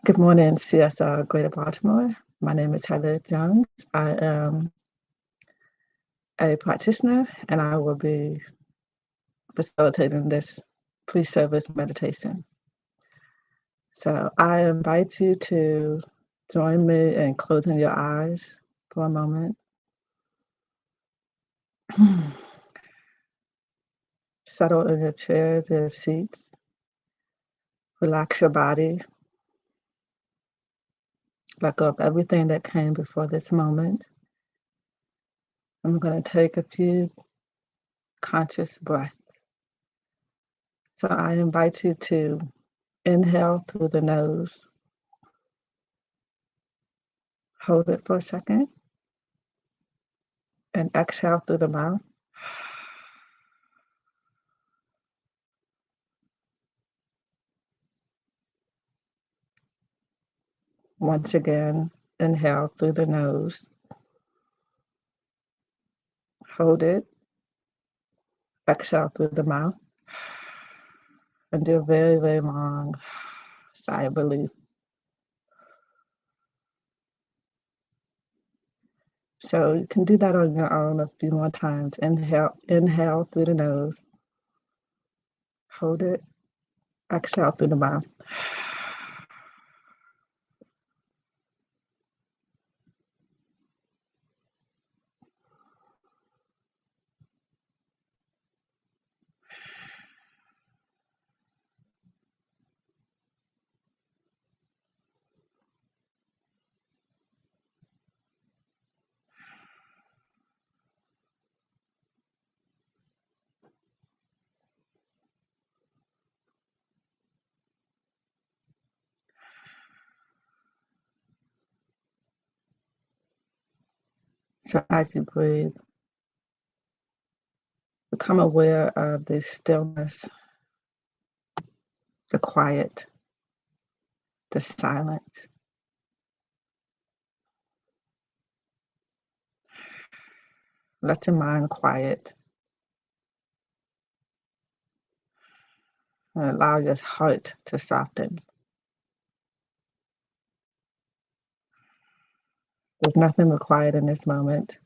Good morning, CSL Greater Baltimore. My name is Heather Jones. I am a practitioner and I will be facilitating this pre-service meditation. So I invite you to join me in closing your eyes for a moment. Settle in your chairs or seats. Relax your body. Let go of everything that came before this moment. I'm going to take a few conscious breaths. So I invite you to inhale through the nose. Hold it for a second and exhale through the mouth. Once again, inhale through the nose. Hold it. Exhale through the mouth. And do a very, very long sigh of relief. So you can do that on your own a few more times. Inhale through the nose. Hold it. Exhale through the mouth. So as you breathe, become aware of the stillness, the quiet, the silence. Let your mind quiet and allow your heart to soften. There's nothing required in this moment,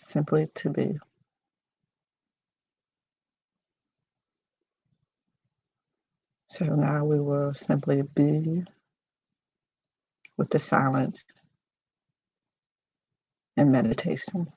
simply to be. So now we will simply be with the silence and meditation.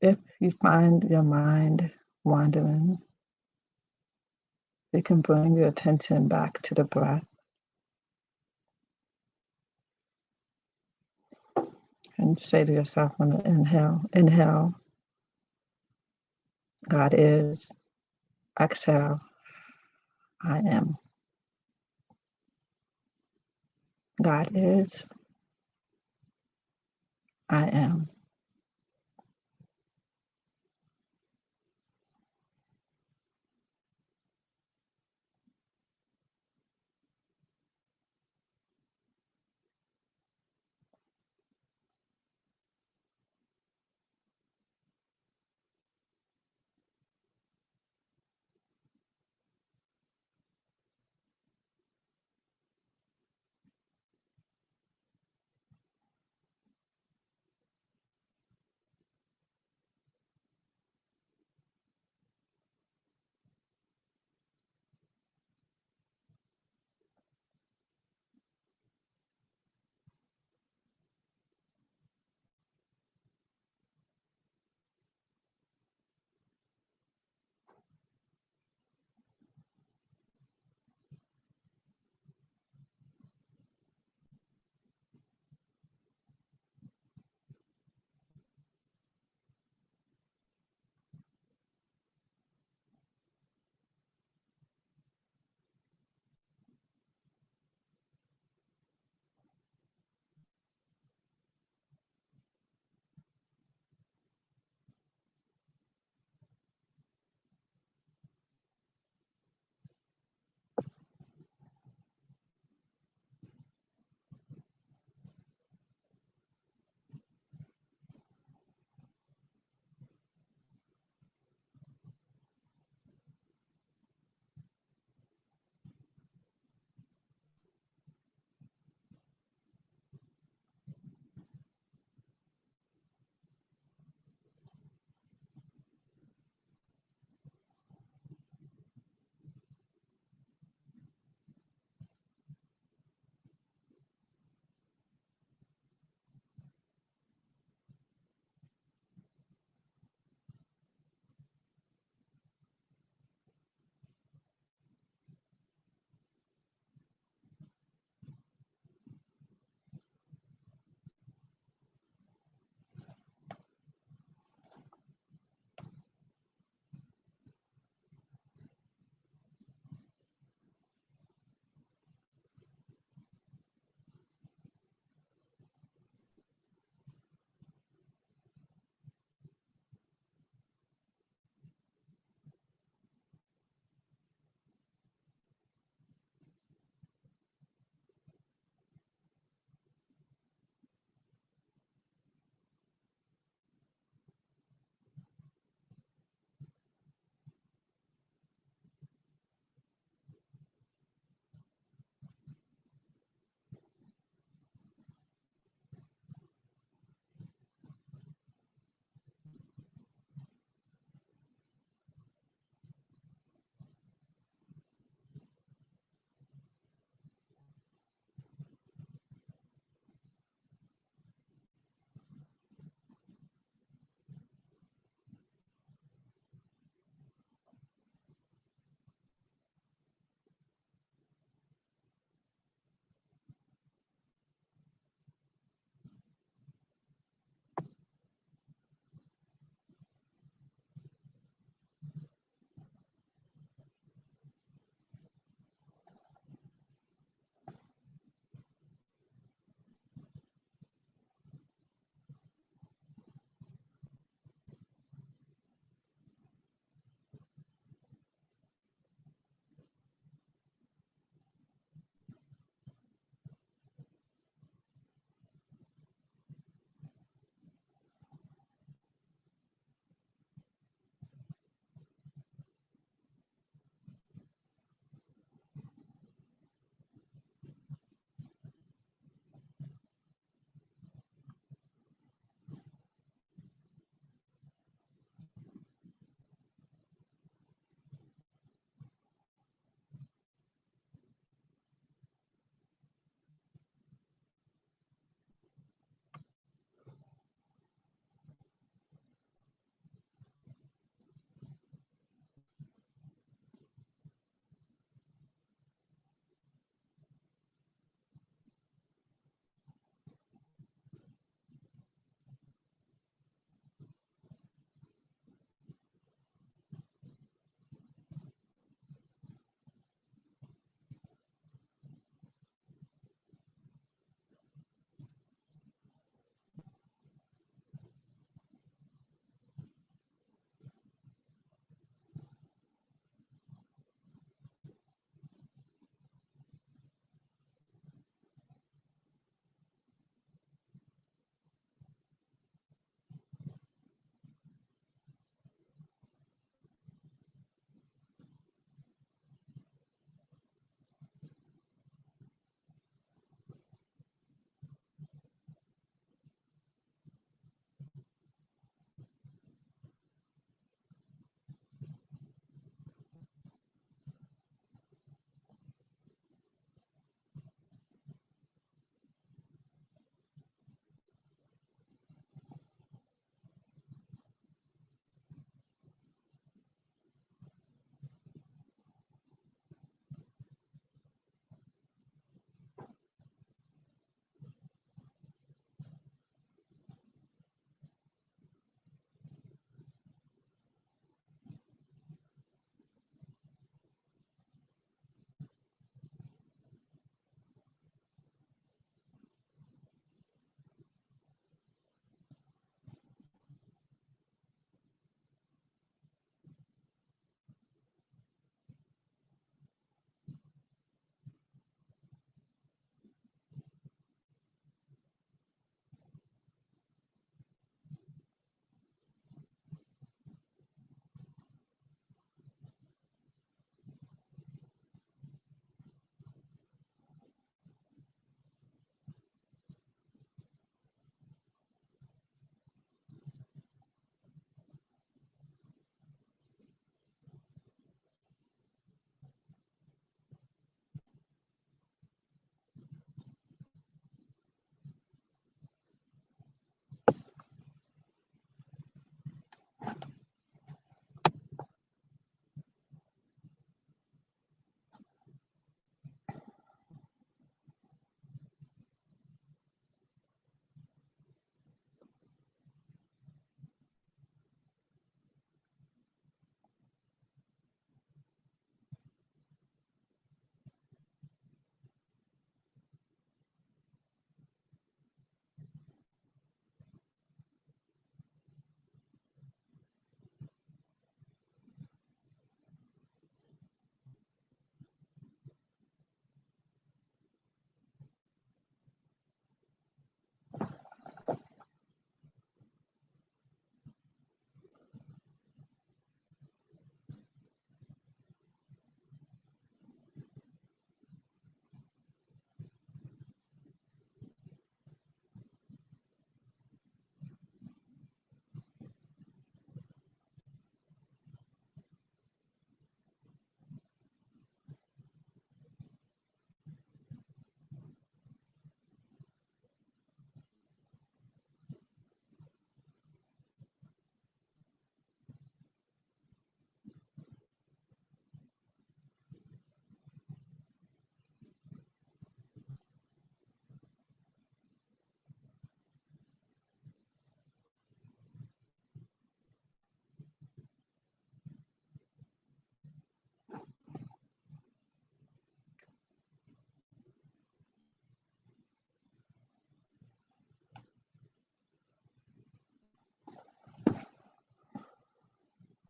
if you find your mind wandering, you can bring your attention back to the breath and say to yourself on the inhale, God is. Exhale, I am. God is. I am.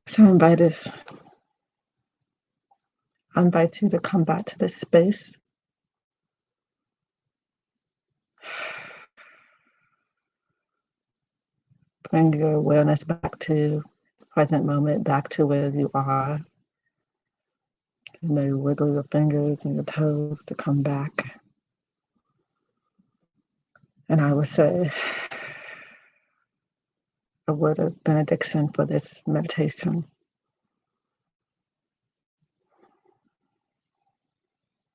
So I invite you to come back to this space. Bring your awareness back to the present moment, back to where you are. You may wiggle your fingers and your toes to come back. And I would say a word of benediction for this meditation.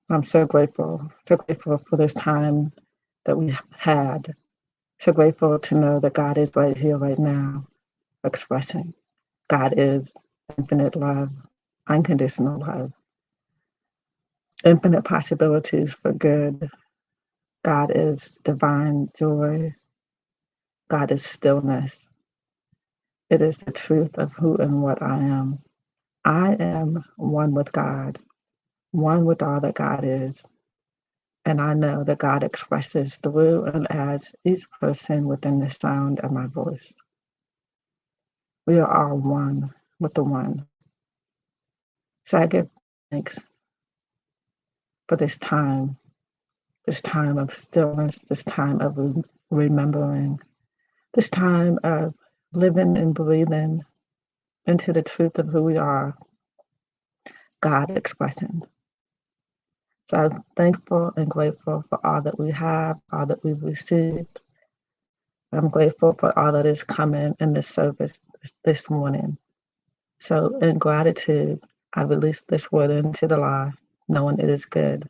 I'm so grateful for this time that we had. So grateful to know that God is right here, right now, expressing. God is infinite love, unconditional love, infinite possibilities for good. God is divine joy. God is stillness. It is the truth of who and what I am. I am one with God, one with all that God is. And I know that God expresses through and as each person within the sound of my voice. We are all one with the one. So I give thanks for this time of stillness, this time of remembering, this time of living and breathing into the truth of who we are, God expressing. So I'm thankful and grateful for all that we have, all that we've received. I'm grateful for all that is coming in this service this morning. So in gratitude, I release this word into the light, knowing it is good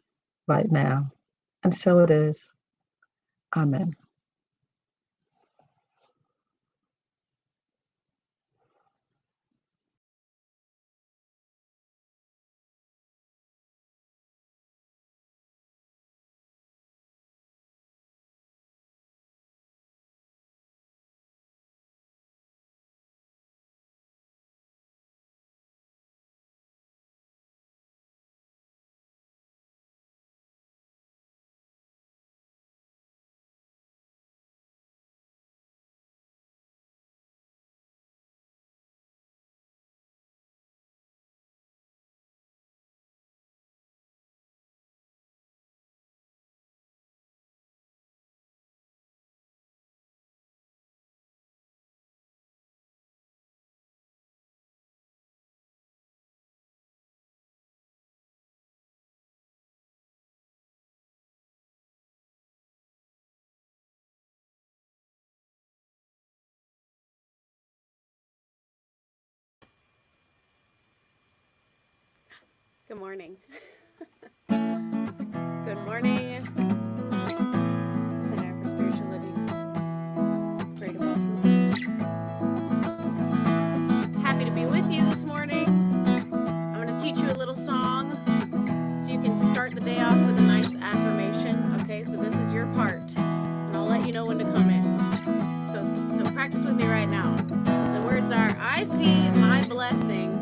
right now. And so it is. Amen. Good morning. Good morning, Center for Spiritual Living, Greater Baltimore. Happy to be with you this morning. I'm going to teach you a little song so you can start the day off with a nice affirmation. Okay, so this is your part, and I'll let you know when to come in. So practice with me right now. The words are, I see my blessings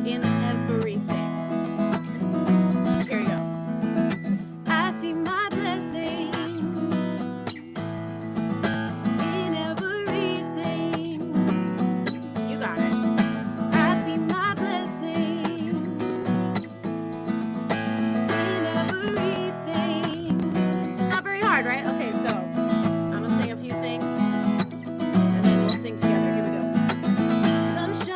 in everything. Here we go. I see my blessings in everything. You got it. I see my blessings in everything. It's not very hard, right? Okay, so I'm gonna sing a few things and then we'll sing together. Here we go. Sunshine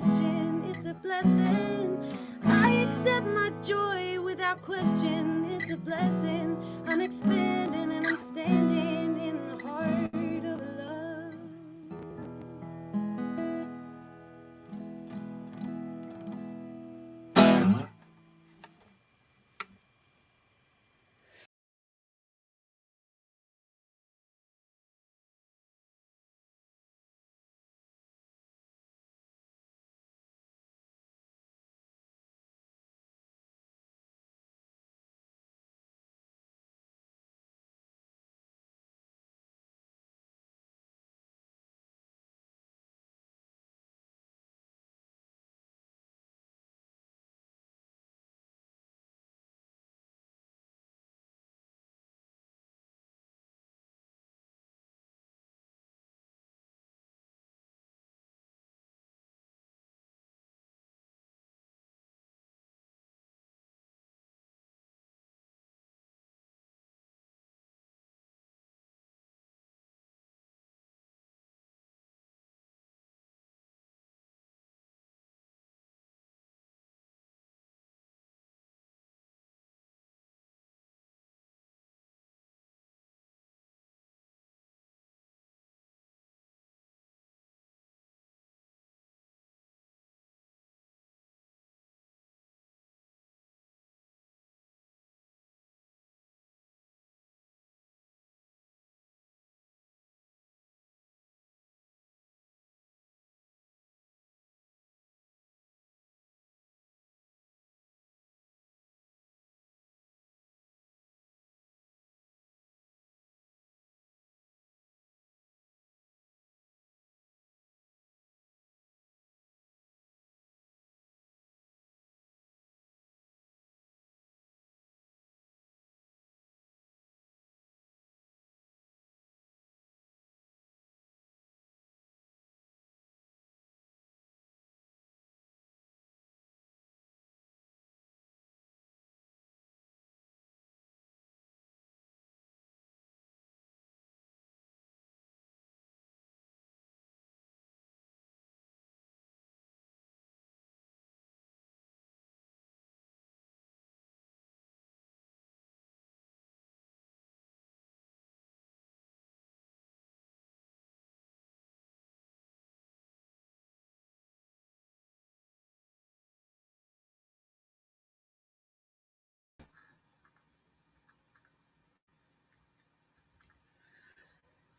question. It's a blessing. I accept my joy without question. It's a blessing. I'm expanding and I'm standing in the heart of love.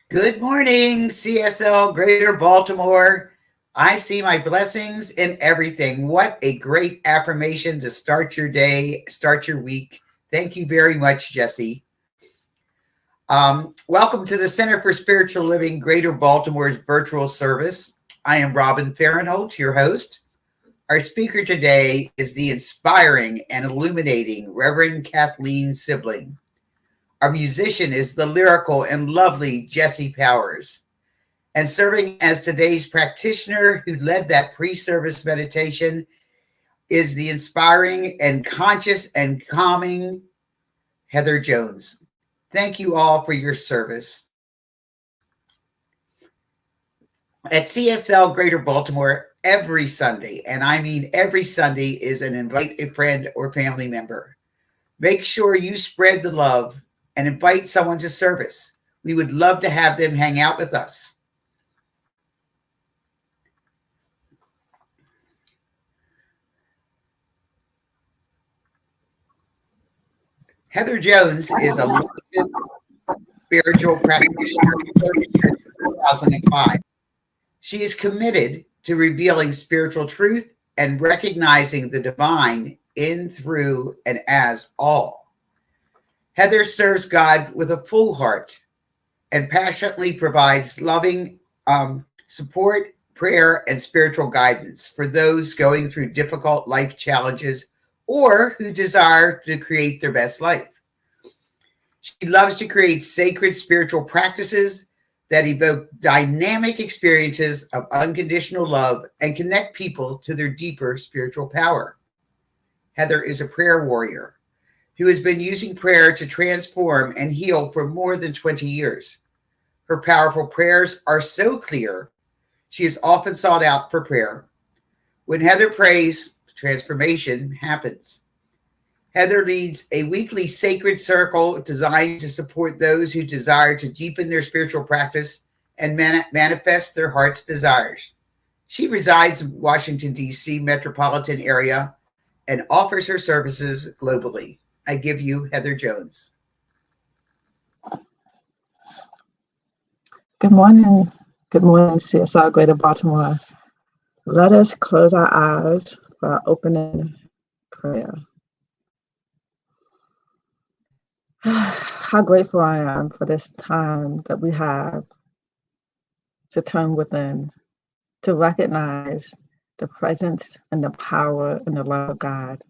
Good morning, CSL, Greater Baltimore. I see my blessings in everything. What a great affirmation to start your day, start your week. Thank you very much, Jesse. Welcome to the Center for Spiritual Living, Greater Baltimore's virtual service. I am Robin Farrenholt, your host. Our speaker today is the inspiring and illuminating Reverend Kathleen Sibling. Our musician is the lyrical and lovely Jesse Powers. And serving as today's practitioner who led that pre-service meditation is the inspiring and conscious and calming Heather Jones. Thank you all for your service. At CSL Greater Baltimore, every Sunday, and I mean every Sunday, is an invite a friend or family member. Make sure you spread the love and invite someone to service. We would love to have them hang out with us. Heather Jones is a licensed spiritual practitioner since 2005. She is committed to revealing spiritual truth and recognizing the divine in, through, and as all. Heather serves God with a full heart and passionately provides loving support, prayer, and spiritual guidance for those going through difficult life challenges or who desire to create their best life. She loves to create sacred spiritual practices that evoke dynamic experiences of unconditional love and connect people to their deeper spiritual power. Heather is a prayer warrior who has been using prayer to transform and heal for more than 20 years. Her powerful prayers are so clear, she is often sought out for prayer. When Heather prays, transformation happens. Heather leads a weekly sacred circle designed to support those who desire to deepen their spiritual practice and manifest their heart's desires. She resides in Washington, D.C. metropolitan area and offers her services globally. I give you Heather Jones. Good morning. Good morning, CSL Greater Baltimore. Let us close our eyes for our opening prayer. How grateful I am for this time that we have to turn within, to recognize the presence and the power and the love of God.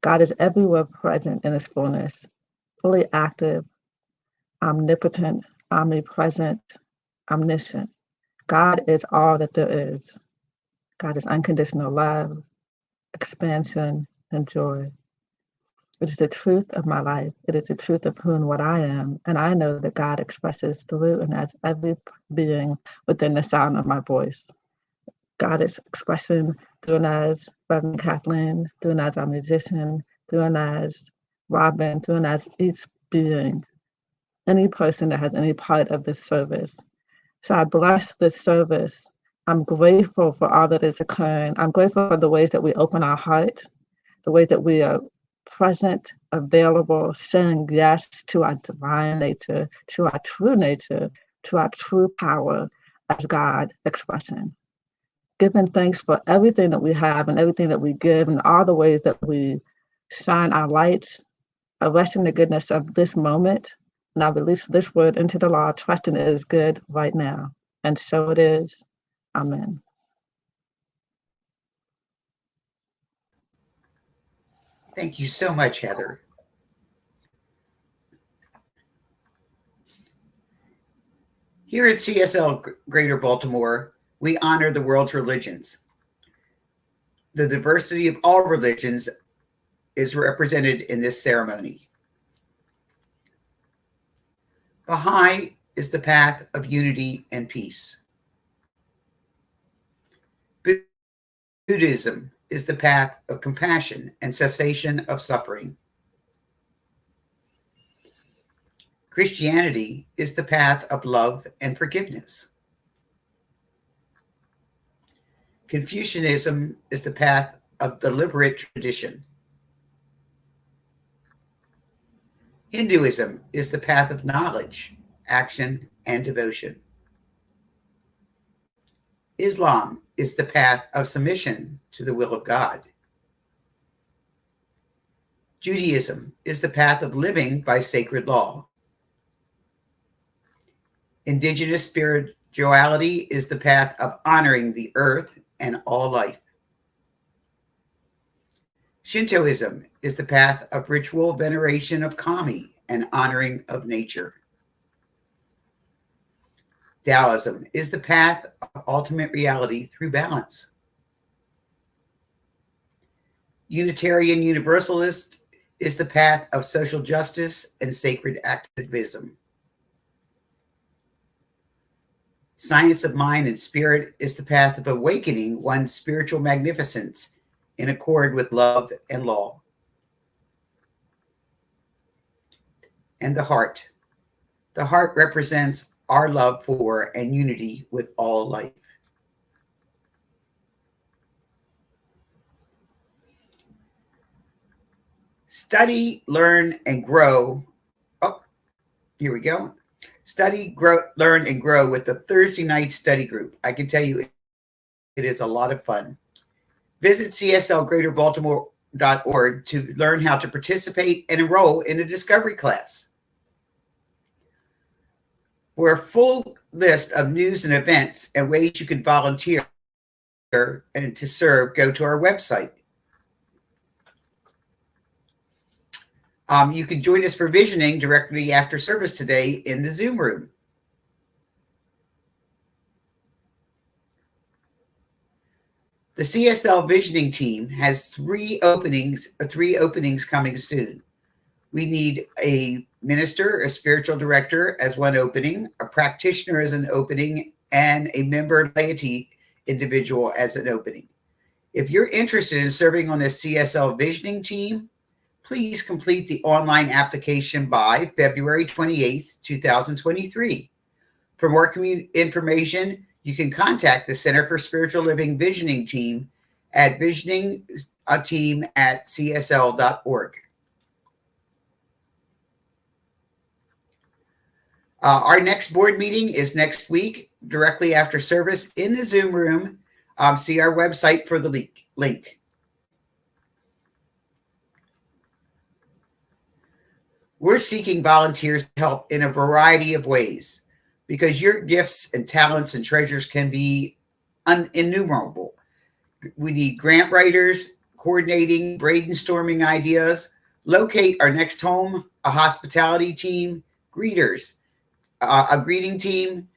God is everywhere present in His fullness, fully active, omnipotent, omnipresent, omniscient. God is all that there is. God is unconditional love, expansion, and joy. It is the truth of my life. It is the truth of who and what I am. And I know that God expresses through and as every being within the sound of my voice. God is expressing through and as Reverend Kathleen, through and as our musician, through and as Robin, through and as each being, any person that has any part of this service. So I bless this service. I'm grateful for all that is occurring. I'm grateful for the ways that we open our heart, the ways that we are present, available, saying yes to our divine nature, to our true nature, to our true power as God expressing. Giving thanks for everything that we have and everything that we give and all the ways that we shine our lights, arresting the goodness of this moment. And I release this word into the law, trusting it is good right now. And so it is. Amen. Thank you so much, Heather. Here at CSL Greater Baltimore, we honor the world's religions. The diversity of all religions is represented in this ceremony. Baha'i is the path of unity and peace. Buddhism is the path of compassion and cessation of suffering. Christianity is the path of love and forgiveness. Confucianism is the path of deliberate tradition. Hinduism is the path of knowledge, action, and devotion. Islam is the path of submission to the will of God. Judaism is the path of living by sacred law. Indigenous spirituality is the path of honoring the earth and all life. Shintoism is the path of ritual veneration of kami and honoring of nature. Taoism is the path of ultimate reality through balance. Unitarian Universalist is the path of social justice and sacred activism. Science of mind and spirit is the path of awakening one's spiritual magnificence in accord with love and law. And the heart. The heart represents our love for and unity with all life. Study, learn, and grow. Oh, here we go. Study, grow, learn, and grow with the Thursday night study group. I can tell you it is a lot of fun. Visit cslgreaterbaltimore.org to learn how to participate and enroll in a discovery class. For a full list of news and events and ways you can volunteer and to serve, go to our website. You can join us for visioning directly after service today in the Zoom room. The CSL visioning team has three openings coming soon. We need a minister, a spiritual director as one opening, a practitioner as an opening, and a member laity individual as an opening. If you're interested in serving on the CSL visioning team, please complete the online application by February 28th, 2023. For more information, you can contact the Center for Spiritual Living Visioning Team at visioningteam@csl.org. Our next board meeting is next week, directly after service in the Zoom room. See our website for the link. We're seeking volunteers to help in a variety of ways because your gifts and talents and treasures can be innumerable. We need grant writers, coordinating, brainstorming ideas, locate our next home, a hospitality team, greeters, a greeting team,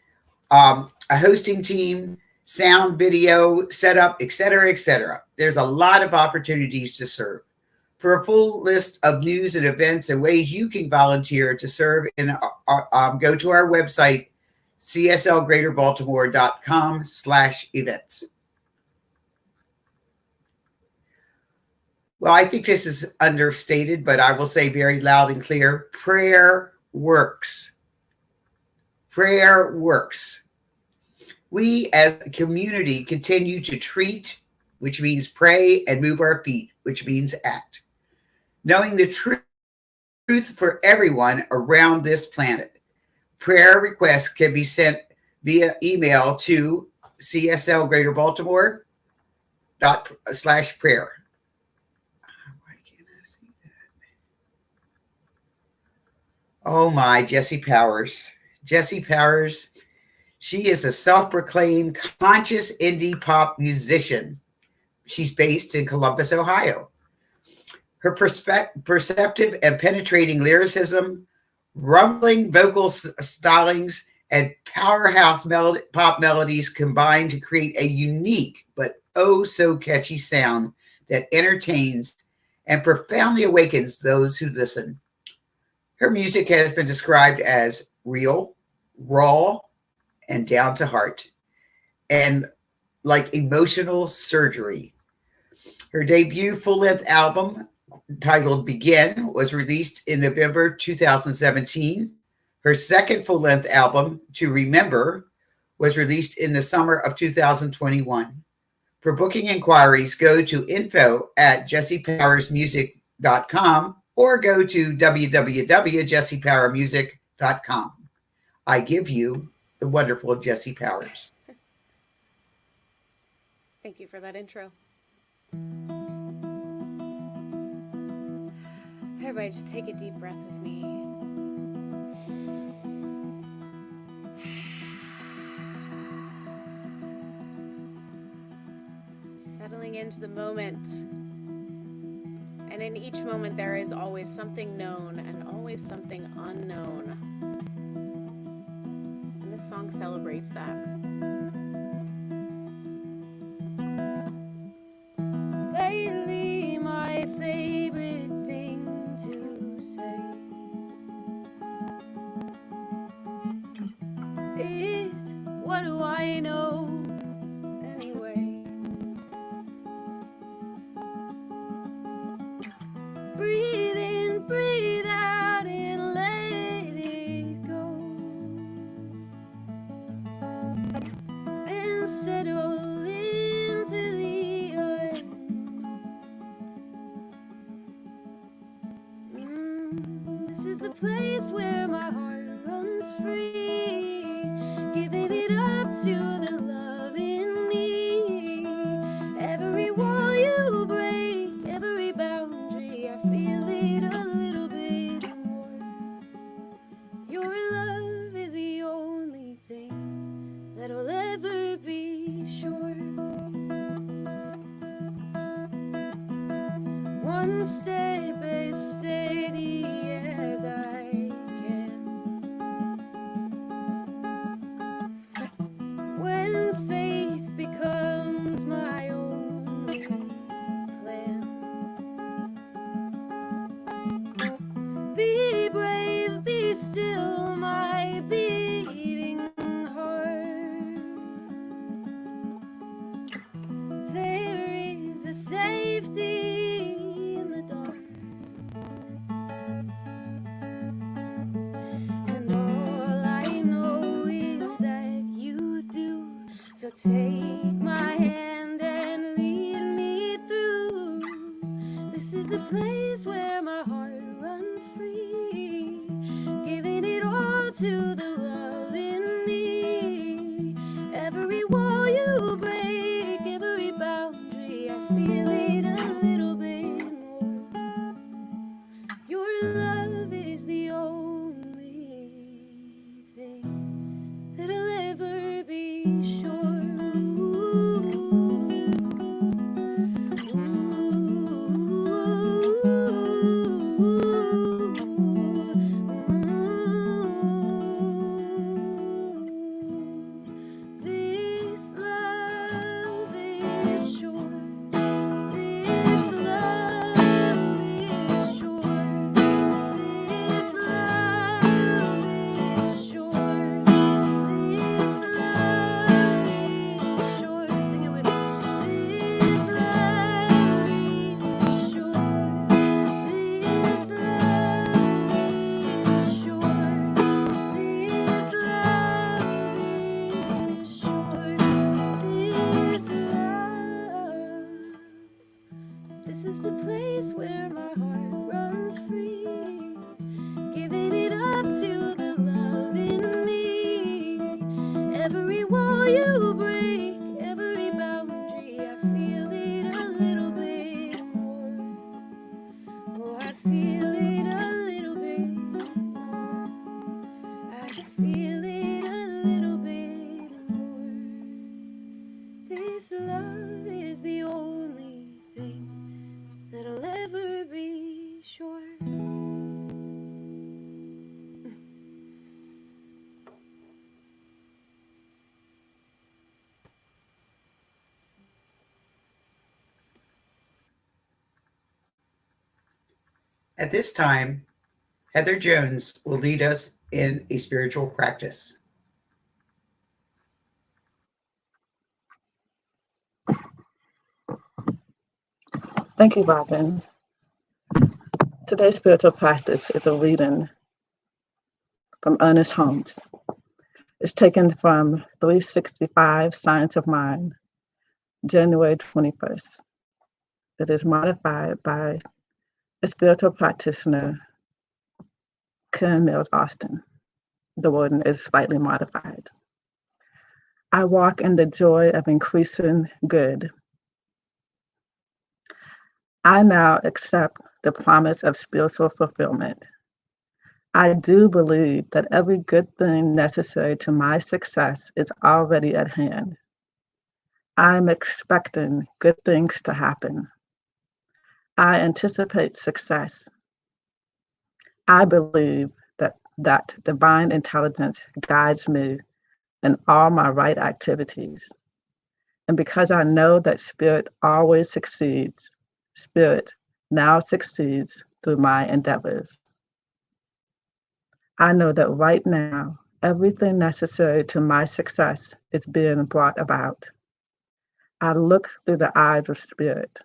a hosting team, sound, video, setup, etc., etc. There's a lot of opportunities to serve. For a full list of news and events and ways you can volunteer to serve, go to our website, cslgreaterbaltimore.com/events. Well, I think this is understated, but I will say very loud and clear, prayer works. Prayer works. We as a community continue to treat, which means pray, and move our feet, which means act. Knowing the truth for everyone around this planet. Prayer requests can be sent via email to cslgreaterbaltimore.com/prayer. Why can't I see that? Oh my, Jessie Powers. Jessie Powers, she is a self-proclaimed conscious indie pop musician. She's based in Columbus, Ohio. Her perceptive and penetrating lyricism, rumbling vocal stylings, and powerhouse pop melodies combine to create a unique but oh so catchy sound that entertains and profoundly awakens those who listen. Her music has been described as real, raw, and down to heart, and like emotional surgery. Her debut full-length album, titled Begin, was released in November 2017. Her second full-length album, To Remember, was released in the summer of 2021. For booking inquiries, go to info@jessiepowersmusic.com or go to www.jessiepowermusic.com. I give you the wonderful Jessie Powers. Thank you for that intro. Everybody just take a deep breath with me. Settling into the moment. And in each moment there is always something known and always something unknown. And this song celebrates that. Lately, my favorite thing to say is, what do I know anyway? Breathe in, breathe out, and let it go. And settle into the unknown. This is the place where my heart runs free, giving it up to the love in me. Every wall you break, every boundary, I feel it a little bit more. Your love is the only thing that'll ever be sure. One step as steady as I can. When faith becomes my only plan. Be brave, be still, my beating heart. There is is the place where my heart runs free, giving it all to the love in me. Every wall you break, every boundary, I feel it a little bit more. Your love is the only thing that'll ever be sure. This love is sure. This love is sure. This love is sure. This love is sure. Sing it with me. This love is sure. This love is sure. This love is sure. This love. This is the place where my heart runs free, giving it up to the love in me. Every wall you break, every boundary, I feel it a little bit more. Oh, I feel it a little bit more. I feel it a little bit more. This love is the only thing that'll ever be sure. At this time, Heather Jones will lead us in a spiritual practice. Thank you, Robin. Today's spiritual practice is a reading from Ernest Holmes. It's taken from 365 Science of Mind, January 21st. It is modified by a spiritual practitioner, Karen Mills Austin. The wording is slightly modified. I walk in the joy of increasing good. I now accept the promise of spiritual fulfillment. I do believe that every good thing necessary to my success is already at hand. I'm expecting good things to happen. I anticipate success. I believe that divine intelligence guides me in all my right activities. And because I know that spirit always succeeds, spirit now succeeds through my endeavors. I know that right now, everything necessary to my success is being brought about. I look through the eyes of spirit,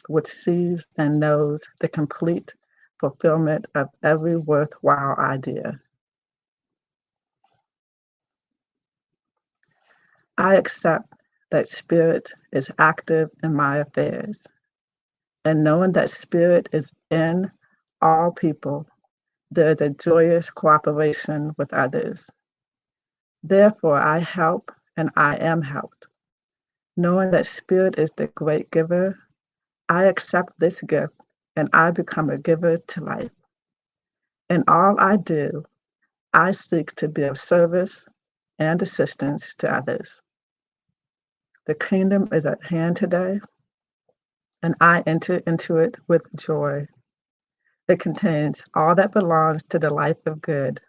which sees and knows the complete fulfillment of every worthwhile idea. I accept that spirit is active in my affairs, and knowing that spirit is in all people, there is a joyous cooperation with others. Therefore, I help and I am helped. Knowing that spirit is the great giver, I accept this gift and I become a giver to life. In all I do, I seek to be of service and assistance to others. The kingdom is at hand today, and I enter into it with joy. It contains all that belongs to the life of good.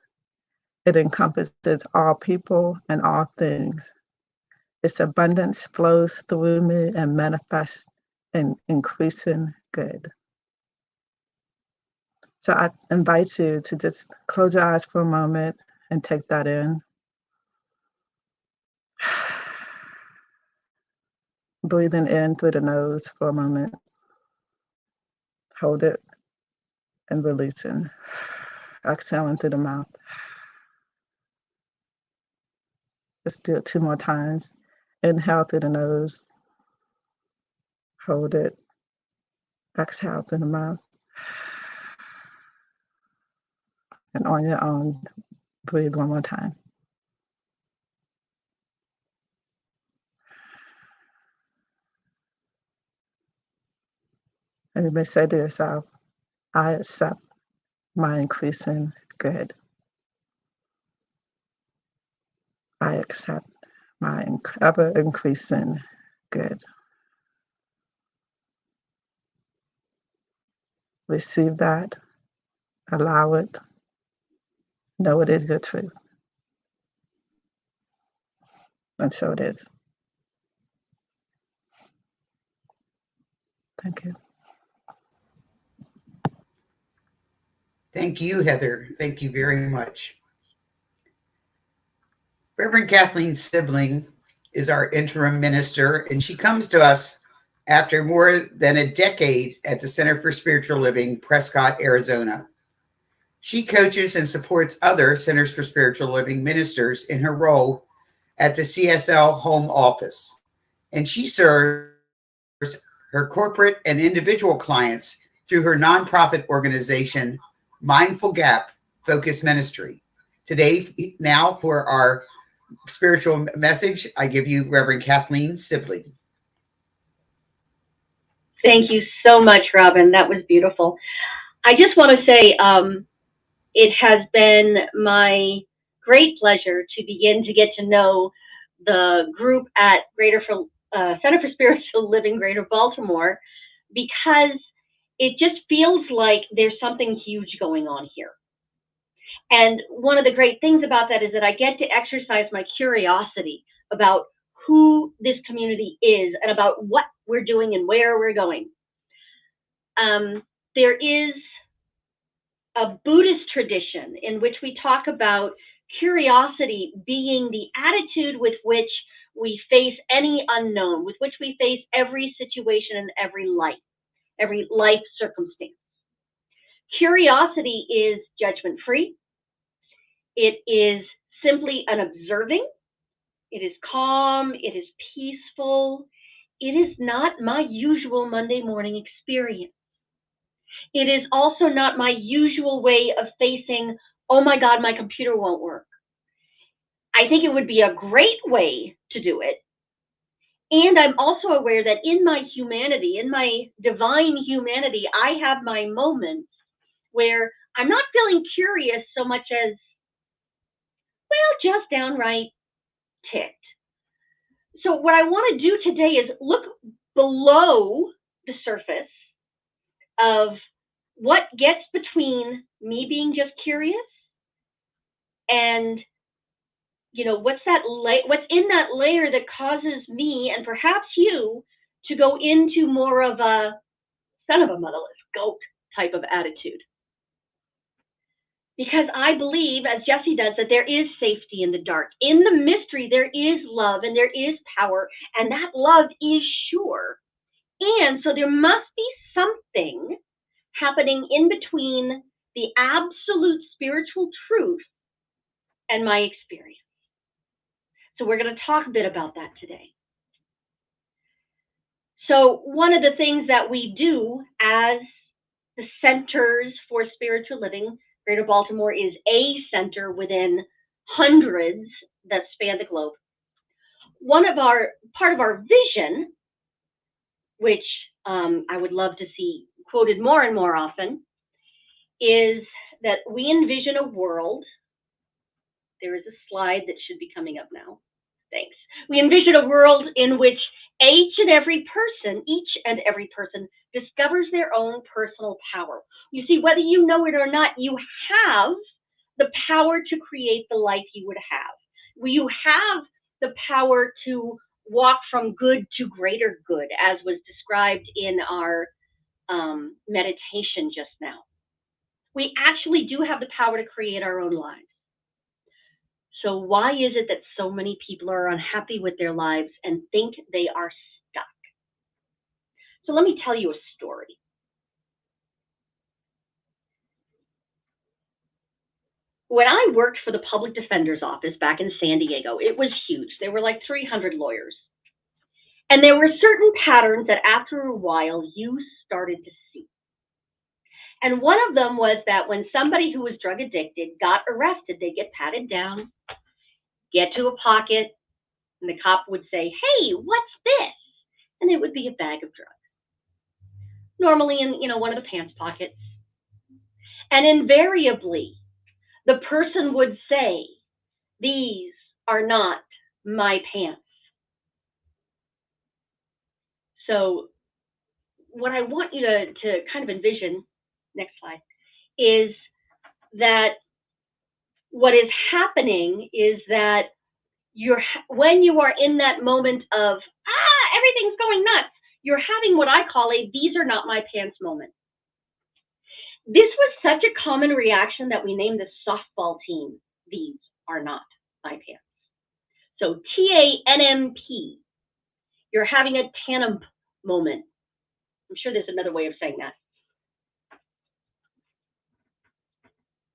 It encompasses all people and all things. Its abundance flows through me and manifests in increasing good. So I invite you to just close your eyes for a moment and take that in. Breathing in through the nose for a moment. Hold it and releasing. Exhaling through the mouth. Let's do it 2 more times. Inhale through the nose. Hold it Exhale through the mouth. And on your own, breathe one more time. And you may say to yourself, I accept my increasing good. I accept my ever increasing good. Receive that, allow it, know it is your truth. And so it is. Thank you. Thank you, Heather. Thank you very much. Reverend Kathleen Sibling is our interim minister, and she comes to us after more than a decade at the Center for Spiritual Living, Prescott, Arizona. She coaches and supports other Centers for Spiritual Living ministers in her role at the CSL home office, and she serves her corporate and individual clients through her nonprofit organization, Mindful Gap Focus Ministry. Today, now for our spiritual message, I give you Reverend Kathleen Sibling. Thank you so much, Robin. That was beautiful. I just want to say it has been my great pleasure to begin to get to know the group at Center for Spiritual Living Greater Baltimore, because it just feels like there's something huge going on here. And one of the great things about that is that I get to exercise my curiosity about who this community is and about what we're doing and where we're going. There is a Buddhist tradition in which we talk about curiosity being the attitude with which we face any unknown, with which we face every situation and every life circumstance. Curiosity is judgment-free. It is simply an observing. It is calm. It is peaceful. It is not my usual Monday morning experience. It is also not my usual way of facing, oh my God, my computer won't work. I think it would be a great way to do it. And I'm also aware that in my humanity, in my divine humanity, I have my moments where I'm not feeling curious so much as, well, just downright ticked. So what I want to do today is look below the surface of what gets between me being just curious and, what's in that layer that causes me and perhaps you to go into more of a son of a motherless goat type of attitude. Because I believe, as Jesse does, that there is safety in the dark. In the mystery, there is love and there is power, and that love is sure. And so there must be something happening in between the absolute spiritual truth and my experience. So we're going to talk a bit about that today. So one of the things that we do as the Centers for Spiritual Living Greater Baltimore is a center within hundreds that span the globe. Part of our vision, which I would love to see quoted more and more often, is that we envision a world. There is a slide that should be coming up now. Thanks. We envision a world in which each and every person discovers their own personal power. You see, whether you know it or not, you have the power to create the life you would have. You have the power to walk from good to greater good, as was described in our meditation just now. We actually do have the power to create our own lives. So why is it that so many people are unhappy with their lives and think they are stuck? So let me tell you a story. When I worked for the public defender's office back in San Diego, it was huge. There were like 300 lawyers. And there were certain patterns that after a while you started to see. And one of them was that when somebody who was drug addicted got arrested, they'd get patted down, get to a pocket, and the cop would say, "Hey, what's this?" And it would be a bag of drugs, normally in, one of the pants pockets. And invariably, the person would say, "These are not my pants." So what I want you to kind of envision, next slide, is that what is happening is that when you are in that moment of, everything's going nuts, you're having what I call a "these are not my pants" moment. This was such a common reaction that we named the softball team "These are not my pants." So TANMP, you're having a tandem moment. I'm sure there's another way of saying that.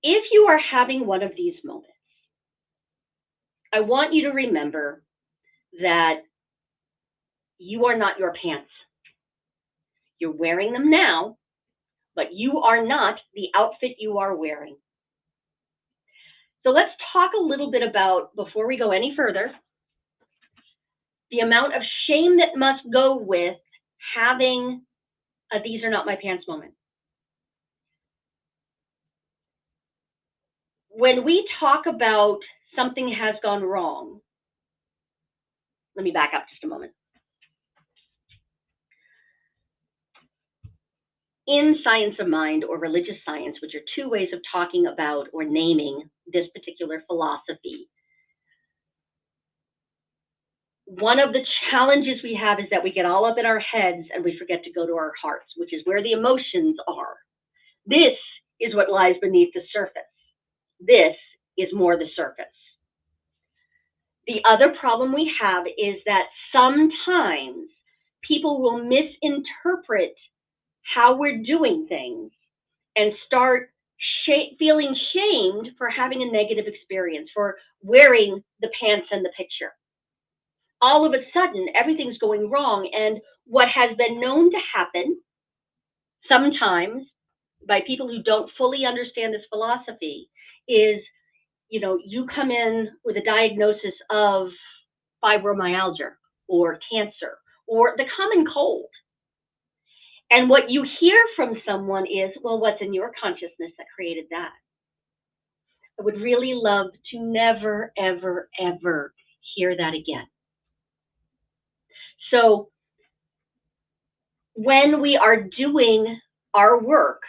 If you are having one of these moments, I want you to remember that you are not your pants. You're wearing them now, but you are not the outfit you are wearing. So let's talk a little bit about, before we go any further, the amount of shame that must go with having a "these are not my pants" moment. When we talk about something has gone wrong, let me back up just a moment. In science of mind or religious science, which are two ways of talking about or naming this particular philosophy, one of the challenges we have is that we get all up in our heads and we forget to go to our hearts, which is where the emotions are. This is what lies beneath the surface. This is more the surface. The other problem we have is that sometimes people will misinterpret how we're doing things and start feeling shamed for having a negative experience, for wearing the pants in the picture. All of a sudden, everything's going wrong. And what has been known to happen sometimes by people who don't fully understand this philosophy is, you come in with a diagnosis of fibromyalgia or cancer or the common cold. And what you hear from someone is, "Well, what's in your consciousness that created that?" I would really love to never, ever, ever hear that again. So when we are doing our work,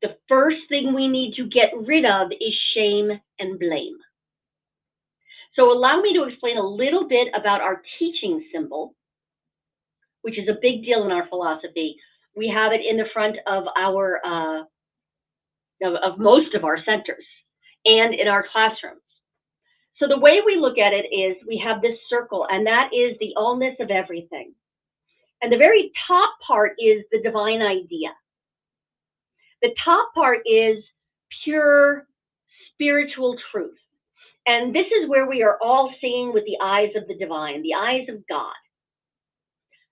the first thing we need to get rid of is shame and blame. So allow me to explain a little bit about our teaching symbol, which is a big deal in our philosophy. We have it in the front of our of most of our centers and in our classrooms. So the way we look at it is we have this circle, and that is the allness of everything. And the very top part is the divine idea. The top part is pure spiritual truth. And this is where we are all seeing with the eyes of the divine, the eyes of God.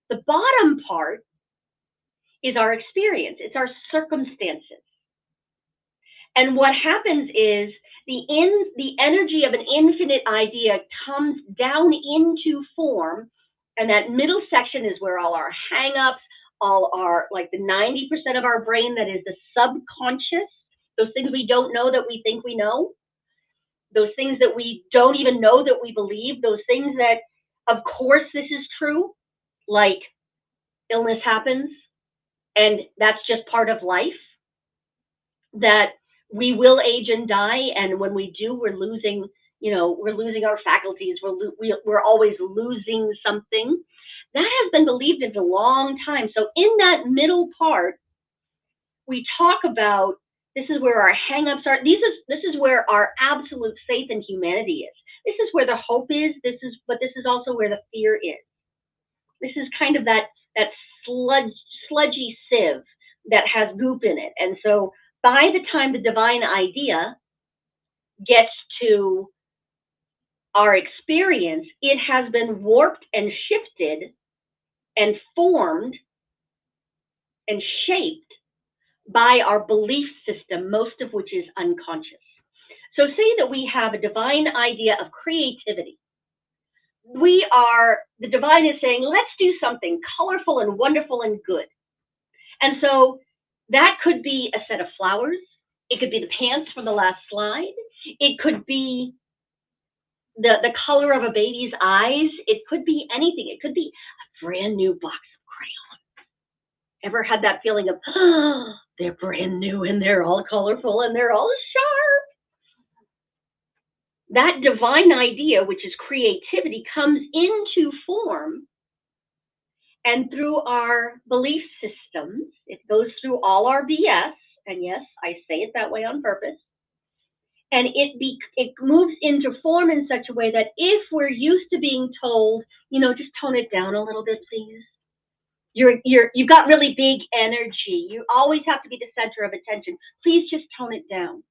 The bottom part is our experience. It's our circumstances. And what happens is the energy of an infinite idea comes down into form, and that middle section is where all our hang-ups, all our, like the 90% of our brain that is the subconscious, those things we don't know that we think we know, those things that we don't even know that we believe, those things that, of course, this is true, like illness happens, and that's just part of life, that we will age and die, and when we do, we're losing, we're losing our faculties, we're always losing something. That has been believed in a long time. So in that middle part, we talk about, this is where our hang-ups are. This is where our absolute faith in humanity is. This is where the hope is. But this is also where the fear is. This is kind of that sludgy sieve that has goop in it. And so by the time the divine idea gets to our experience, it has been warped and shifted and formed and shaped by our belief system, most of which is unconscious. So say that we have a divine idea of creativity. The divine is saying, let's do something colorful and wonderful and good. And so that could be a set of flowers. It could be the pants from the last slide. It could be the color of a baby's eyes. It could be anything. It could be a brand new box of crayons. Ever had that feeling of, oh, they're brand new and they're all colorful and they're all sharp? That divine idea, which is creativity, comes into form, and through our belief systems, it goes through all our BS, and yes, I say it that way on purpose, and it moves into form in such a way that if we're used to being told, just tone it down a little bit, please. You've got really big energy. You always have to be the center of attention. Please just tone it down.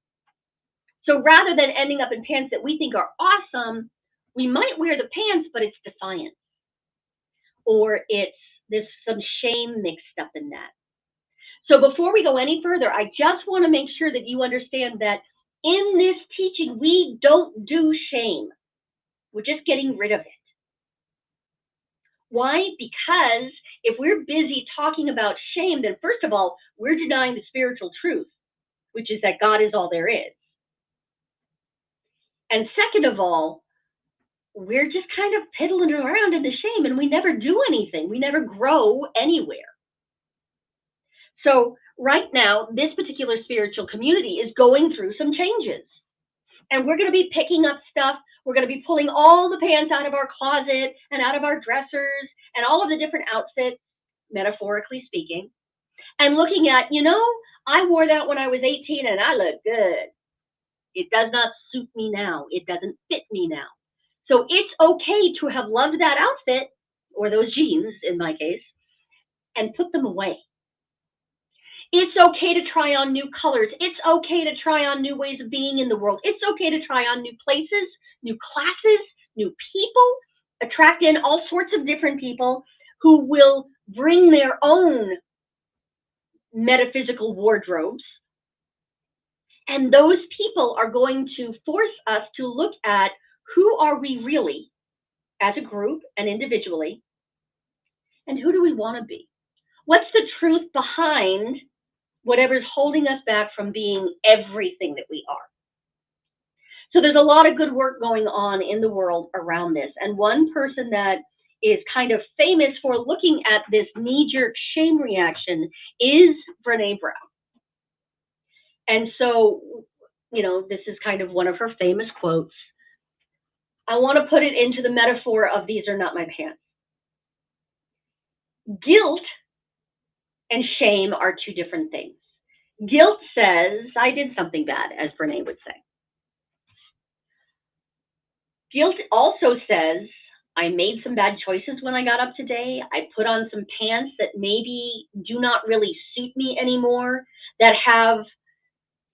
So rather than ending up in pants that we think are awesome, we might wear the pants, but it's defiance. Or there's some shame mixed up in that. So before we go any further, I just want to make sure that you understand that in this teaching, we don't do shame. We're just getting rid of it. Why? Because if we're busy talking about shame, then first of all, we're denying the spiritual truth, which is that God is all there is. And second of all, we're just kind of piddling around in the shame and we never do anything. We never grow anywhere. So right now, this particular spiritual community is going through some changes. And we're going to be picking up stuff. We're going to be pulling all the pants out of our closet and out of our dressers and all of the different outfits, metaphorically speaking, and looking at, I wore that when I was 18 and I look good. It does not suit me now. It doesn't fit me now. So it's okay to have loved that outfit, or those jeans in my case, and put them away. It's okay to try on new colors. It's okay to try on new ways of being in the world. It's okay to try on new places, new classes, new people, attract in all sorts of different people who will bring their own metaphysical wardrobes. And those people are going to force us to look at who are we really as a group and individually, and who do we want to be? What's the truth behind whatever's holding us back from being everything that we are? So there's a lot of good work going on in the world around this. And one person that is kind of famous for looking at this knee-jerk shame reaction is Brené Brown. And so, this is kind of one of her famous quotes. I want to put it into the metaphor of these are not my pants. Guilt and shame are two different things. Guilt says, I did something bad, as Brené would say. Guilt also says, I made some bad choices when I got up today. I put on some pants that maybe do not really suit me anymore, that have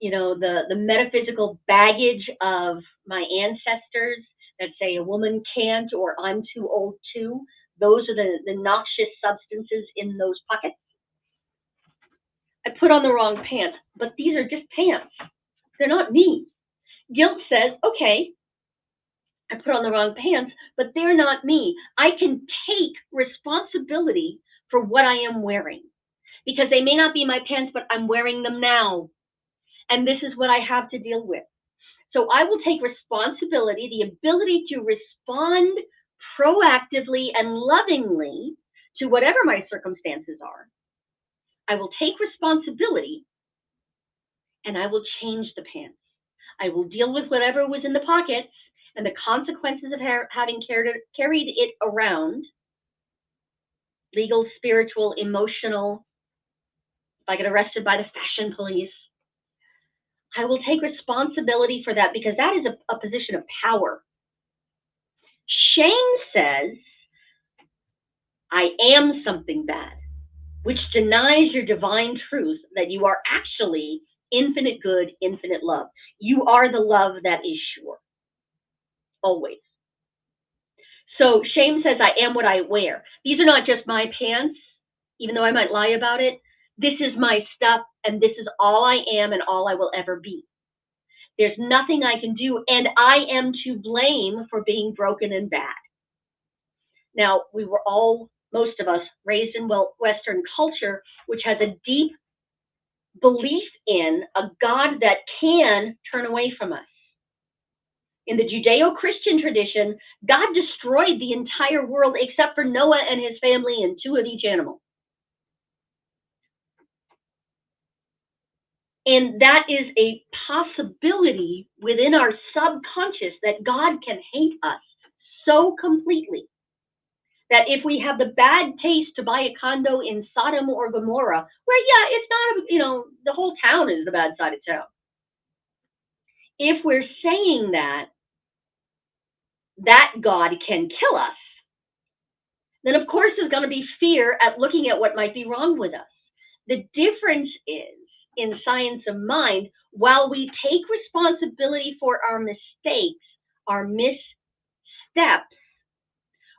the metaphysical baggage of my ancestors that say a woman can't, or I'm too old too. Those are the noxious substances in those pockets. I put on the wrong pants, but these are just pants. They're not me. Guilt says, okay, I put on the wrong pants, but they're not me. I can take responsibility for what I am wearing, because they may not be my pants, but I'm wearing them now. And this is what I have to deal with. So I will take responsibility, the ability to respond proactively and lovingly to whatever my circumstances are. I will take responsibility and I will change the pants. I will deal with whatever was in the pockets and the consequences of having carried it around, legal, spiritual, emotional. If I get arrested by the fashion police, I will take responsibility for that, because that is a position of power. Shame says, I am something bad, which denies your divine truth that you are actually infinite good, infinite love. You are the love that is sure, always. So shame says, I am what I wear. These are not just my pants, even though I might lie about it. This is my stuff. and this is all I am and all I will ever be. There's nothing I can do, and I am to blame for being broken and bad. Now, we were all, most of us, raised in Western culture, which has a deep belief in a God that can turn away from us. In the Judeo-Christian tradition, God destroyed the entire world except for Noah and his family and 2 of each animal. And that is a possibility within our subconscious that God can hate us so completely that if we have the bad taste to buy a condo in Sodom or Gomorrah, where, yeah, it's not, the whole town is the bad side of town. If we're saying that God can kill us, then of course there's going to be fear at looking at what might be wrong with us. The difference is, in science of mind, while we take responsibility for our mistakes, our missteps,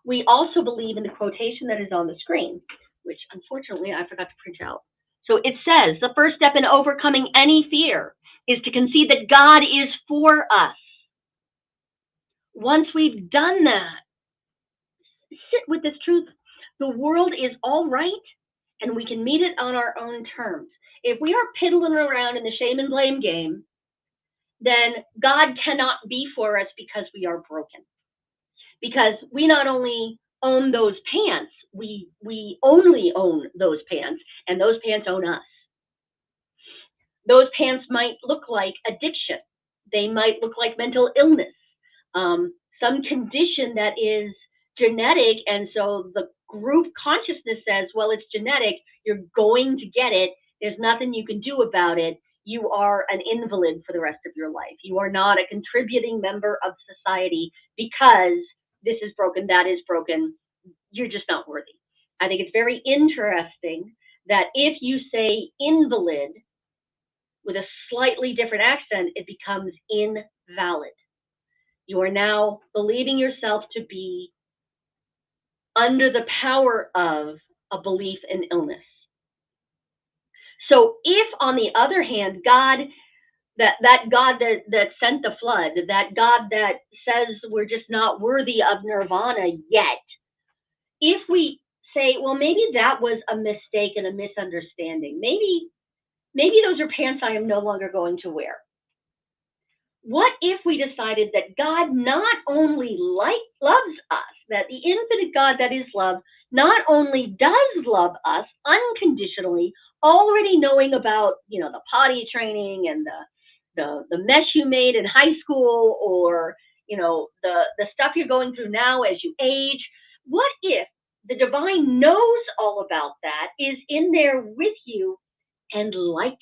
we also believe in the quotation that is on the screen, which unfortunately I forgot to print out. So it says, the first step in overcoming any fear is to concede that God is for us. Once we've done that, sit with this truth. The world is all right, and we can meet it on our own terms. If we are piddling around in the shame and blame game, then God cannot be for us because we are broken. Because we not only own those pants, we only own those pants, and those pants own us. Those pants might look like addiction. They might look like mental illness, some condition that is genetic, and so the group consciousness says, well, it's genetic, you're going to get it, there's nothing you can do about it, you are an invalid for the rest of your life. You are not a contributing member of society because this is broken, that is broken, you're just not worthy. I think it's very interesting that if you say invalid with a slightly different accent, it becomes invalid. You are now believing yourself to be under the power of a belief in illness. So if, on the other hand, God, that God that sent the flood, that God that says we're just not worthy of nirvana yet, if we say, well, maybe that was a mistake and a misunderstanding, maybe those are pants I am no longer going to wear. What if we decided that God not only loves us, that the infinite God that is love not only does love us unconditionally, already knowing about, the potty training and the mess you made in high school, or, the stuff you're going through now as you age? What if the divine knows all about that, is in there with you, and likes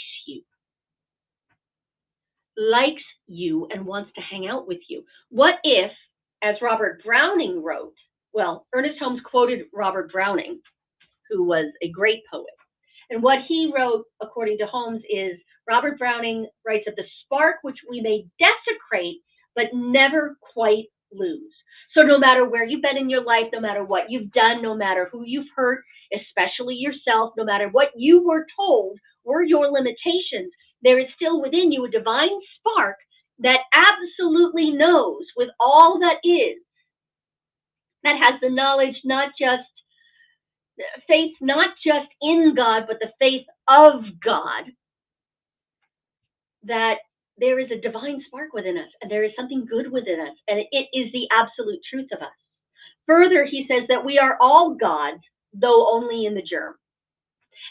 you and wants to hang out with you? What if, as Robert Browning wrote, well, Ernest Holmes quoted Robert Browning, who was a great poet. And what he wrote, according to Holmes, is Robert Browning writes of the spark which we may desecrate, but never quite lose. So no matter where you've been in your life, no matter what you've done, no matter who you've hurt, especially yourself, no matter what you were told were your limitations, there is still within you a divine spark that absolutely knows, with all that is, that has the knowledge, faith not just in God, but the faith of God, that there is a divine spark within us, and there is something good within us, and it is the absolute truth of us. Further, he says that we are all gods, though only in the germ.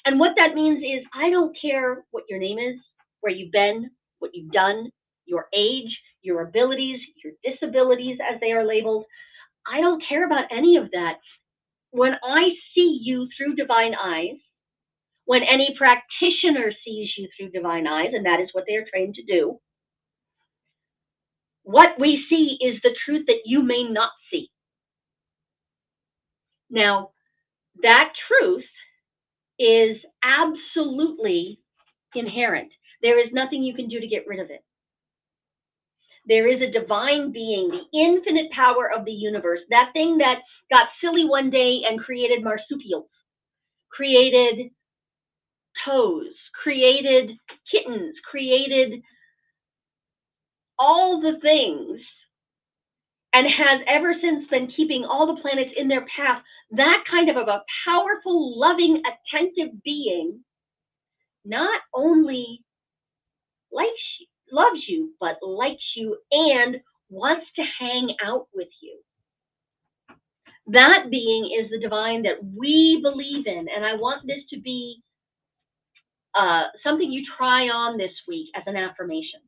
And what that means is, I don't care what your name is, where you've been, what you've done, your age, your abilities, your disabilities, as they are labeled. I don't care about any of that. When I see you through divine eyes, when any practitioner sees you through divine eyes, and that is what they are trained to do, what we see is the truth that you may not see. Now, that truth is absolutely inherent. There is nothing you can do to get rid of it. There is a divine being, the infinite power of the universe, that thing that got silly one day and created marsupials, created toes, created kittens, created all the things, and has ever since been keeping all the planets in their path. That kind of a powerful, loving, attentive being not only loves you, but likes you and wants to hang out with you. That being is the divine that we believe in, and I want this to be something you try on this week as an affirmation.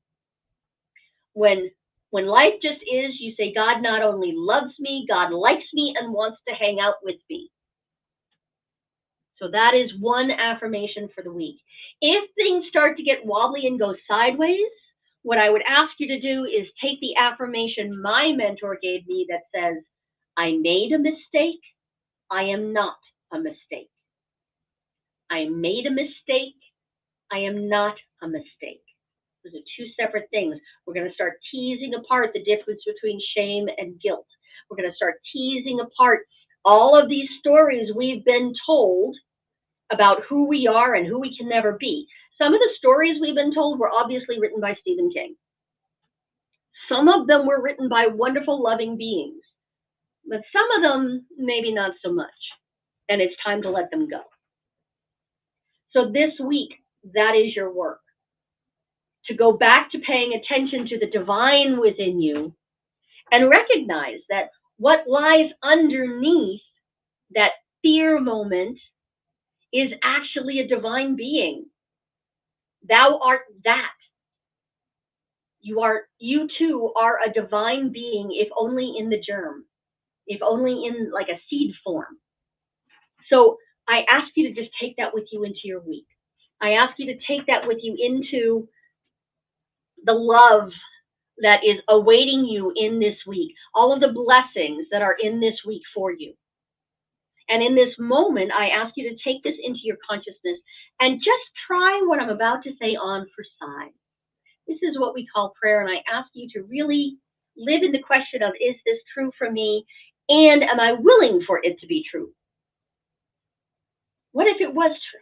When life just is, you say, God not only loves me, God likes me and wants to hang out with me. So that is one affirmation for the week. If things start to get wobbly and go sideways, what I would ask you to do is take the affirmation my mentor gave me that says, I made a mistake. I am not a mistake. I made a mistake. I am not a mistake. Those are two separate things. We're going to start teasing apart the difference between shame and guilt. We're going to start teasing apart all of these stories we've been told about who we are and who we can never be. Some of the stories we've been told were obviously written by Stephen King. Some of them were written by wonderful, loving beings. But some of them, maybe not so much. And it's time to let them go. So this week, that is your work. To go back to paying attention to the divine within you and recognize that what lies underneath that fear moment is actually a divine being. Thou art that. You too are a divine being, if only in the germ, if only in like a seed form. So I ask you to just take that with you into your week. I ask you to take that with you into the love that is awaiting you in this week, all of the blessings that are in this week for you. And in this moment, I ask you to take this into your consciousness and just try what I'm about to say on for size. This is what we call prayer, and I ask you to really live in the question of, is this true for me? And am I willing for it to be true? What if it was true?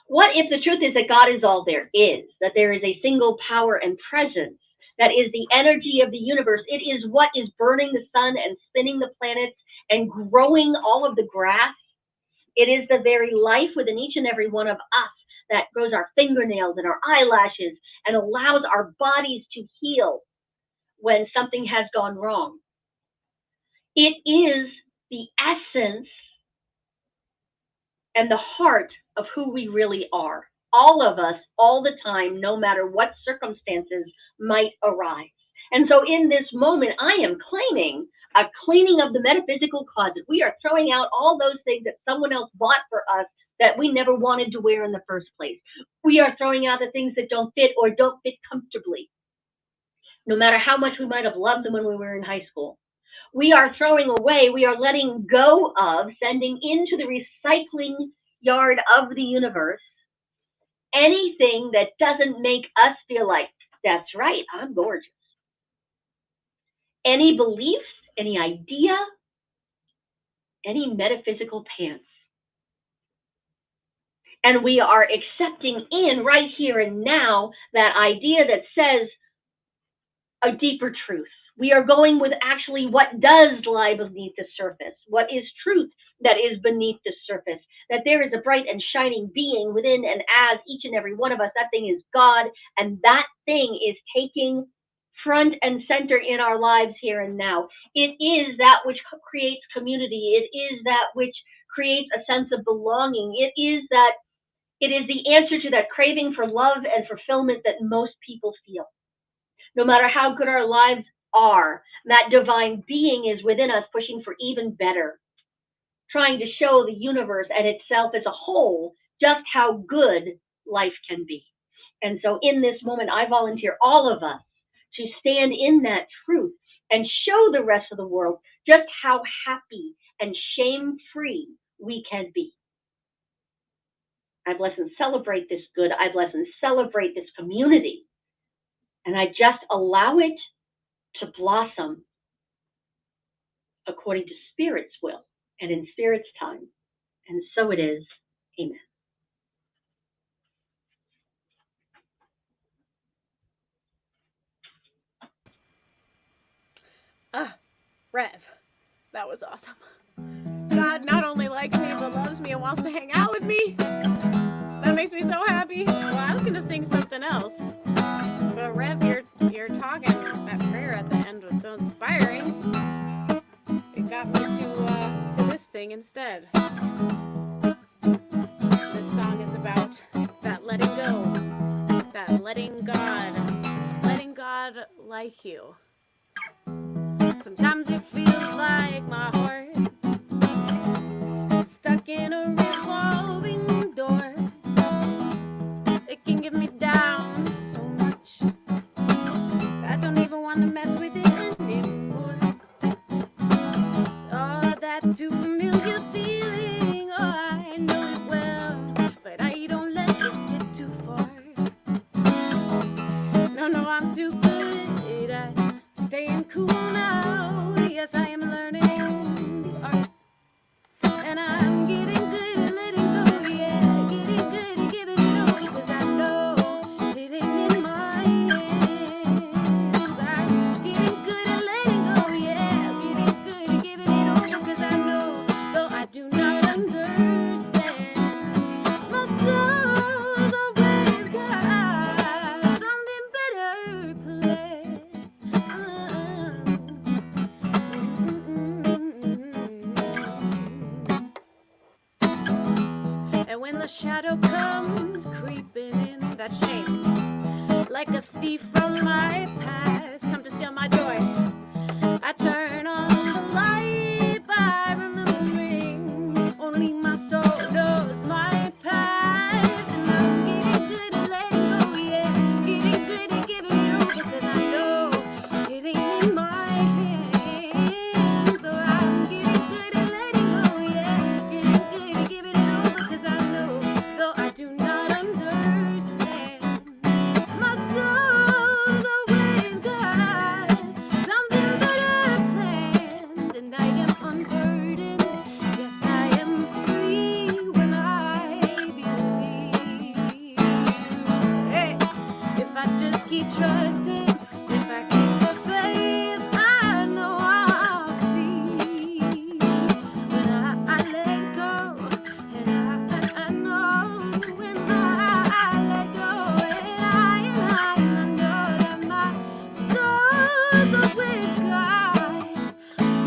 What if the truth is that God is all there is, that there is a single power and presence, that is the energy of the universe? It is what is burning the sun and spinning the planets and growing all of the grass. It is the very life within each and every one of us that grows our fingernails and our eyelashes and allows our bodies to heal when something has gone wrong. It is the essence and the heart of who we really are. All of us, all the time, no matter what circumstances might arise. And so in this moment, I am claiming a cleaning of the metaphysical closet. We are throwing out all those things that someone else bought for us that we never wanted to wear in the first place. We are throwing out the things that don't fit or don't fit comfortably, no matter how much we might have loved them when we were in high school. We are throwing away, we are letting go of, sending into the recycling yard of the universe anything that doesn't make us feel like, that's right, I'm gorgeous. Any belief, any idea, any metaphysical pants. And we are accepting in right here and now that idea that says a deeper truth. We are going with actually what does lie beneath the surface, what is truth that is beneath the surface, that there is a bright and shining being within and as each and every one of us. That thing is God, and that thing is taking front and center in our lives here and now. It is that which creates community. It is that which creates a sense of belonging. It is the answer to that craving for love and fulfillment that most people feel. No matter how good our lives are, that divine being is within us, pushing for even better, trying to show the universe and itself as a whole just how good life can be. And so in this moment, I volunteer all of us to stand in that truth and show the rest of the world just how happy and shame-free we can be. I bless and celebrate this good. I bless and celebrate this community. And I just allow it to blossom according to Spirit's will and in Spirit's time. And so it is. Amen. Rev. That was awesome. God not only likes me, but loves me and wants to hang out with me. That makes me so happy. Well, I was going to sing something else. But Rev, you're talking. That prayer at the end was so inspiring. It got me to this thing instead. This song is about that letting go. That letting God like you. Sometimes it feels like my heart stuck in a revolving door. It can get me down so much. I don't even want to mess with it anymore. Oh, that too familiar feeling. Oh, I know it well, but I don't let it get too far. No, I'm too good at staying cool now. Yes, I am learning the art. And I'm getting good at letting go, yeah. Getting good at giving it over, because I know it ain't in my hands. I'm getting good at letting go, yeah. Getting good at giving it over, because I know, though I do not understand, my soul's always got something better planned. And when the shadow comes creeping in, that shame, like a thief from my past, come to steal my joy, I turn on the light by remembering only my soul knows my path. And I'm getting good at letting go, yeah. Getting good at giving it over, because I know it ain't in my hands. So I'm getting good at letting go, yeah. Getting good at giving it over, because I know, though I do not understand, my soul's always got something better planned. And I am unburdened, yes, I am free when I believe. Hey, if I just keep trusting, if I keep the faith, I know I'll see. When I let go, and I know when I let go, and I know that my soul's always God.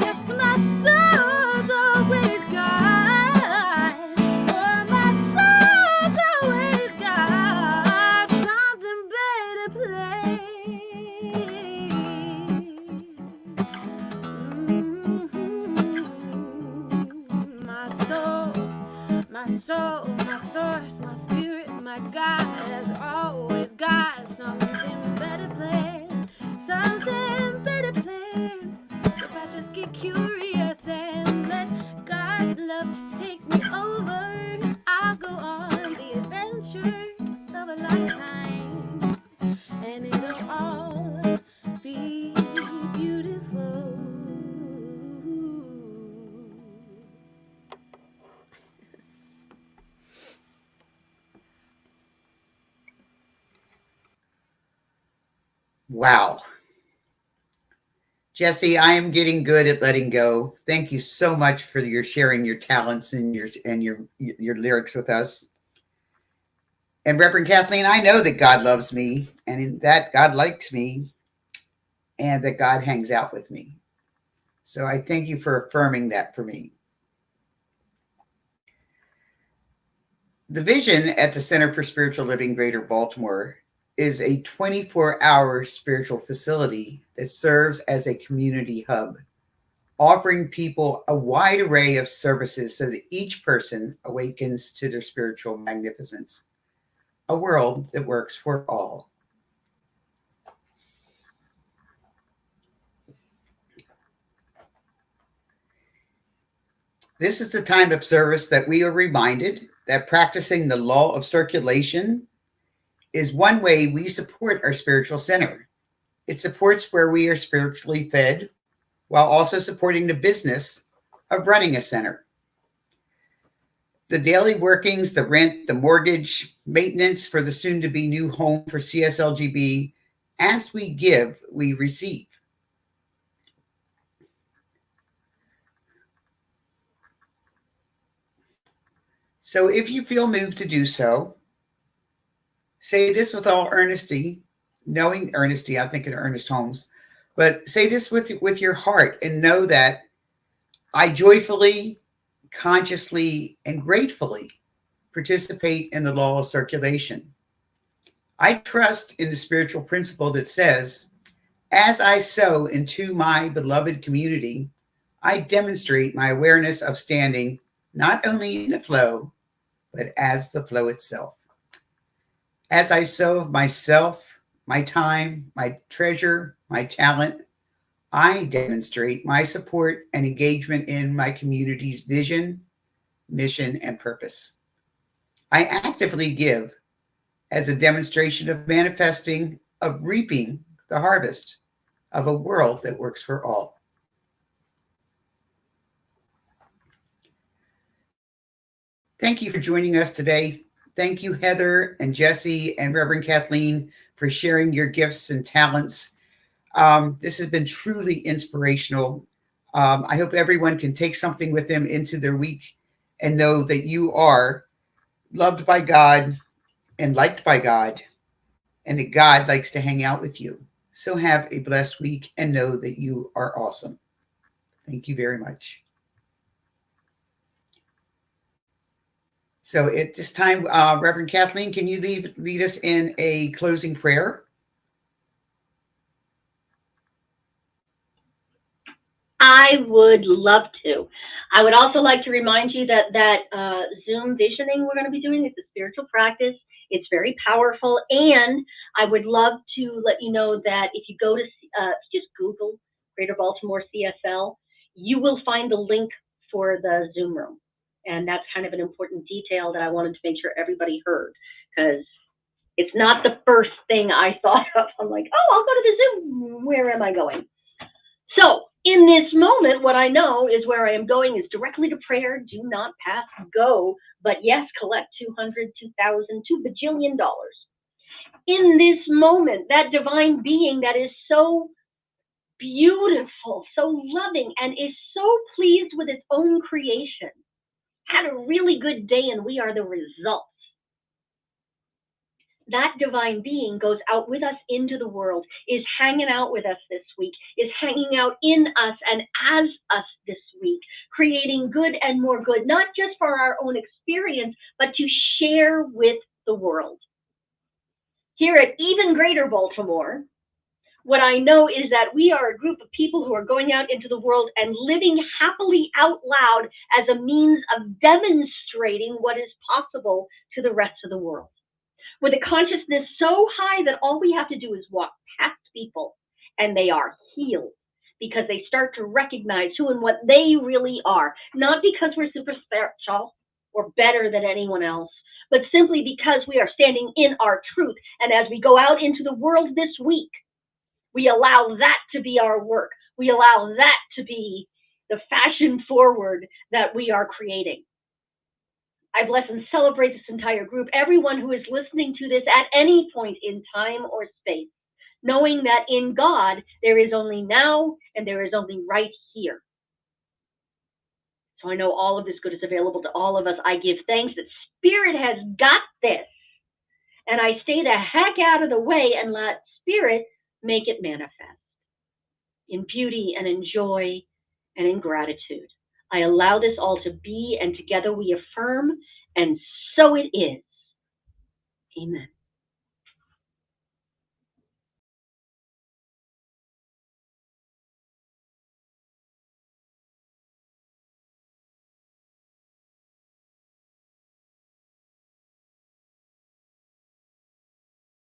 Yes, my soul's always God. Oh, my soul's always got something better planned. My soul, my source, my spirit, my God has always got something better planned. Something better planned. If I just get curious and let God's love take me over, I'll go on the adventure of a lifetime, and it'll all be beautiful. Wow. Jesse, I am getting good at letting go. Thank you so much for your sharing your talents and your lyrics with us. And Reverend Kathleen, I know that God loves me and that God likes me and that God hangs out with me. So I thank you for affirming that for me. The vision at the Center for Spiritual Living Greater Baltimore is a 24-hour spiritual facility that serves as a community hub, offering people a wide array of services so that each person awakens to their spiritual magnificence. A world that works for all. This is the time of service that we are reminded that practicing the law of circulation is one way we support our spiritual center. It supports where we are spiritually fed while also supporting the business of running a center. The daily workings, the rent, the mortgage, maintenance for the soon-to-be new home for CSLGB. As we give, we receive. So if you feel moved to do so, say this with all earnesty, knowing earnesty, I think in Ernest Holmes, but say this with your heart and know that I joyfully, consciously, and gratefully participate in the law of circulation. I trust in the spiritual principle that says, as I sow into my beloved community, I demonstrate my awareness of standing not only in the flow, but as the flow itself. As I sow of myself, my time, my treasure, my talent, I demonstrate my support and engagement in my community's vision, mission, and purpose. I actively give as a demonstration of manifesting, of reaping the harvest of a world that works for all. Thank you for joining us today. Thank you, Heather and Jesse and Reverend Kathleen, for sharing your gifts and talents. This has been truly inspirational. I hope everyone can take something with them into their week and know that you are loved by God and liked by God, and that God likes to hang out with you. So have a blessed week and know that you are awesome. Thank you very much. So at this time, Reverend Kathleen, can you lead us in a closing prayer? I would love to. I would also like to remind you that Zoom visioning we're going to be doing is a spiritual practice. It's very powerful, and I would love to let you know that if you go to just Google Greater Baltimore CSL, you will find the link for the Zoom room, and that's kind of an important detail that I wanted to make sure everybody heard, because it's not the first thing I thought of. I'm like, oh, I'll go to the Zoom. Where am I going? So in this moment, what I know is where I am going is directly to prayer. Do not pass go, but yes, collect 200, 2,000, $2 bajillion. In this moment, that divine being that is so beautiful, so loving, and is so pleased with its own creation, had a really good day, and we are the result. That divine being goes out with us into the world, is hanging out with us this week, is hanging out in us and as us this week, creating good and more good, not just for our own experience, but to share with the world. Here at Even Greater Baltimore, what I know is that we are a group of people who are going out into the world and living happily out loud as a means of demonstrating what is possible to the rest of the world, with a consciousness so high that all we have to do is walk past people and they are healed, because they start to recognize who and what they really are, not because we're super spiritual or better than anyone else, but simply because we are standing in our truth. And as we go out into the world this week, we allow that to be our work. We allow that to be the fashion forward that we are creating. I bless and celebrate this entire group, everyone who is listening to this at any point in time or space, knowing that in God, there is only now and there is only right here. So I know all of this good is available to all of us. I give thanks that Spirit has got this. And I stay the heck out of the way and let Spirit make it manifest in beauty and in joy and in gratitude. I allow this all to be, and together we affirm, and so it is. Amen.